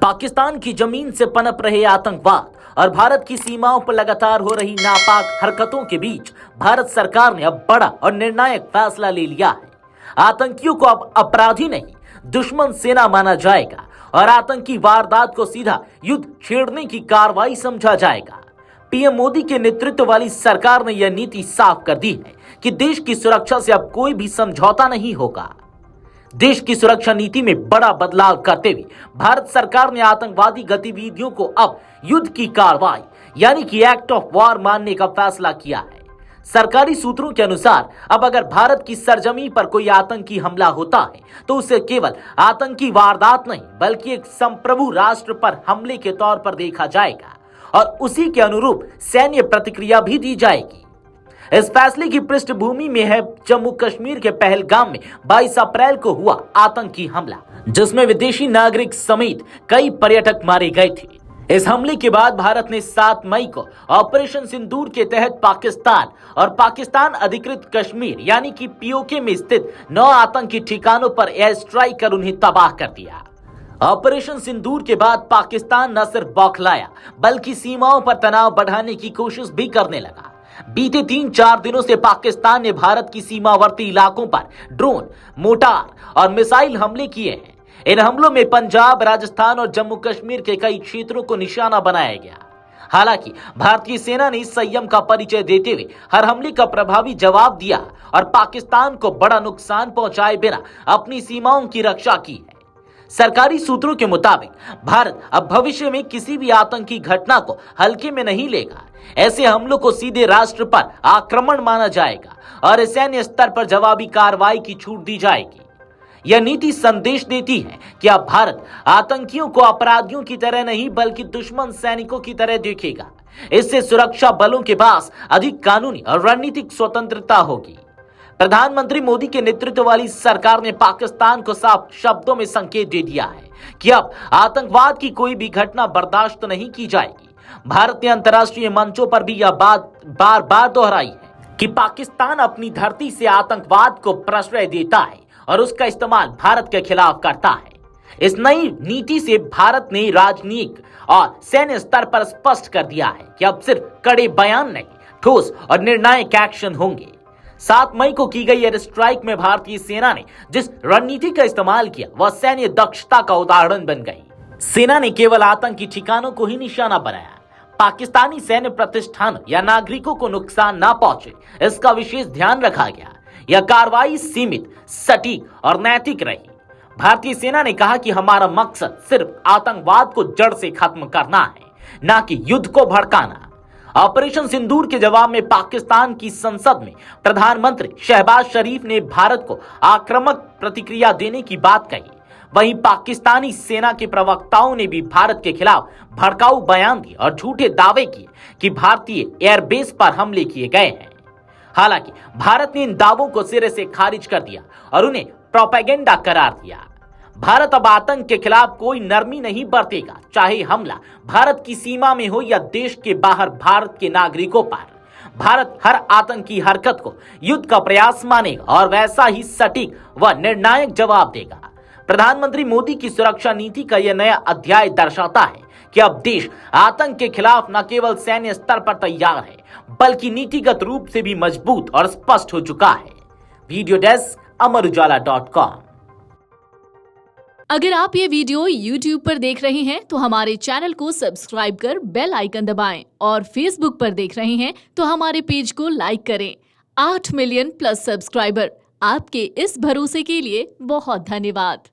पाकिस्तान की जमीन से पनप रहे आतंकवाद और भारत की सीमाओं पर लगातार हो रही नापाक हरकतों के बीच भारत सरकार ने अब बड़ा और निर्णायक फैसला ले लिया है। आतंकियों को अब अपराधी नहीं, दुश्मन सेना माना जाएगा और आतंकी वारदात को सीधा युद्ध छेड़ने की कार्रवाई समझा जाएगा। पीएम मोदी के नेतृत्व वाली सरकार ने यह नीति साफ कर दी है कि देश की सुरक्षा से अब कोई भी समझौता नहीं होगा। देश की सुरक्षा नीति में बड़ा बदलाव करते हुए भारत सरकार ने आतंकवादी गतिविधियों को अब युद्ध की कार्रवाई यानी कि एक्ट ऑफ वॉर मानने का फैसला किया है। सरकारी सूत्रों के अनुसार अब अगर भारत की सरजमी पर कोई आतंकी हमला होता है तो उसे केवल आतंकी वारदात नहीं बल्कि एक संप्रभु राष्ट्र पर हमले के तौर पर देखा जाएगा और उसी के अनुरूप सैन्य प्रतिक्रिया भी दी जाएगी। इस फैसले की पृष्ठभूमि में है जम्मू कश्मीर के पहलगाम में 22 अप्रैल को हुआ आतंकी हमला, जिसमें विदेशी नागरिक समेत कई पर्यटक मारे गए थे। इस हमले के बाद भारत ने 7 मई को ऑपरेशन सिंदूर के तहत पाकिस्तान और पाकिस्तान अधिकृत कश्मीर यानी कि पीओके में स्थित 9 आतंकी ठिकानों पर एयर स्ट्राइक कर उन्हें तबाह कर दिया। ऑपरेशन सिंदूर के बाद पाकिस्तान न सिर्फ बौखलाया बल्कि सीमाओं पर तनाव बढ़ाने की कोशिश भी करने लगा। बीते 3-4 दिनों से पाकिस्तान ने भारत की सीमावर्ती इलाकों पर ड्रोन, मोर्टार और मिसाइल हमले किए हैं। इन हमलों में पंजाब, राजस्थान और जम्मू कश्मीर के कई क्षेत्रों को निशाना बनाया गया। हालांकि भारतीय सेना ने संयम का परिचय देते हुए हर हमले का प्रभावी जवाब दिया और पाकिस्तान को बड़ा नुकसान पहुंचाए बिना अपनी सीमाओं की रक्षा की है। सरकारी सूत्रों के मुताबिक भारत अब भविष्य में किसी भी आतंकी घटना को हल्के में नहीं लेगा। ऐसे हमलों को सीधे राष्ट्र पर आक्रमण माना जाएगा और सैन्य स्तर पर जवाबी कार्रवाई की छूट दी जाएगी। यह नीति संदेश देती है कि अब भारत आतंकियों को अपराधियों की तरह नहीं बल्कि दुश्मन सैनिकों की तरह देखेगा। इससे सुरक्षा बलों के पास अधिक कानूनी और रणनीतिक स्वतंत्रता होगी। प्रधानमंत्री मोदी के नेतृत्व वाली सरकार ने पाकिस्तान को साफ शब्दों में संकेत दे दिया है कि अब आतंकवाद की कोई भी घटना बर्दाश्त नहीं की जाएगी। भारत ने अंतर्राष्ट्रीय मंचों पर भी यह बात बार बार दोहराई है कि पाकिस्तान अपनी धरती से आतंकवाद को प्रश्रय देता है और उसका इस्तेमाल भारत के खिलाफ करता है। इस नई नीति से भारत ने राजनीतिक और सैन्य स्तर पर स्पष्ट कर दिया है कि अब सिर्फ कड़े बयान नहीं, ठोस और निर्णायक एक्शन होंगे। 7 मई को की गई एयर स्ट्राइक में भारतीय सेना ने जिस रणनीति का इस्तेमाल किया वह सैन्य दक्षता का उदाहरण बन गई। सेना ने केवल आतंकी ठिकानों को ही निशाना बनाया, पाकिस्तानी सैन्य प्रतिष्ठानों या नागरिकों को नुकसान ना पहुंचे इसका विशेष ध्यान रखा गया। यह कार्रवाई सीमित, सटीक और नैतिक रही। भारतीय सेना ने कहा कि हमारा मकसद सिर्फ आतंकवाद को जड़ से खत्म करना है, न कि युद्ध को भड़काना। ऑपरेशन सिंदूर के जवाब में पाकिस्तान की संसद में प्रधानमंत्री शहबाज शरीफ ने भारत को आक्रामक प्रतिक्रिया देने की बात कही। वहीं पाकिस्तानी सेना के प्रवक्ताओं ने भी भारत के खिलाफ भड़काऊ बयान दिए और झूठे दावे किए कि भारतीय एयरबेस पर हमले किए गए हैं। हालांकि भारत ने इन दावों को सिरे से खारिज कर दिया और उन्हें प्रोपेगेंडा करार दिया। भारत अब आतंक के खिलाफ कोई नरमी नहीं बरतेगा, चाहे हमला भारत की सीमा में हो या देश के बाहर भारत के नागरिकों पर। भारत हर आतंकी हरकत को युद्ध का प्रयास मानेगा और वैसा ही सटीक व निर्णायक जवाब देगा। प्रधानमंत्री मोदी की सुरक्षा नीति का यह नया अध्याय दर्शाता है कि अब देश आतंक के खिलाफ न केवल सैन्य स्तर पर तैयार है बल्कि नीतिगत रूप से भी मजबूत और स्पष्ट हो चुका है। Video desk amarujala.com। अगर आप ये वीडियो YouTube पर देख रहे हैं तो हमारे चैनल को सब्सक्राइब कर बेल आइकन दबाएं और Facebook पर देख रहे हैं तो हमारे पेज को लाइक करें। 8 मिलियन प्लस सब्सक्राइबर, आपके इस भरोसे के लिए बहुत धन्यवाद।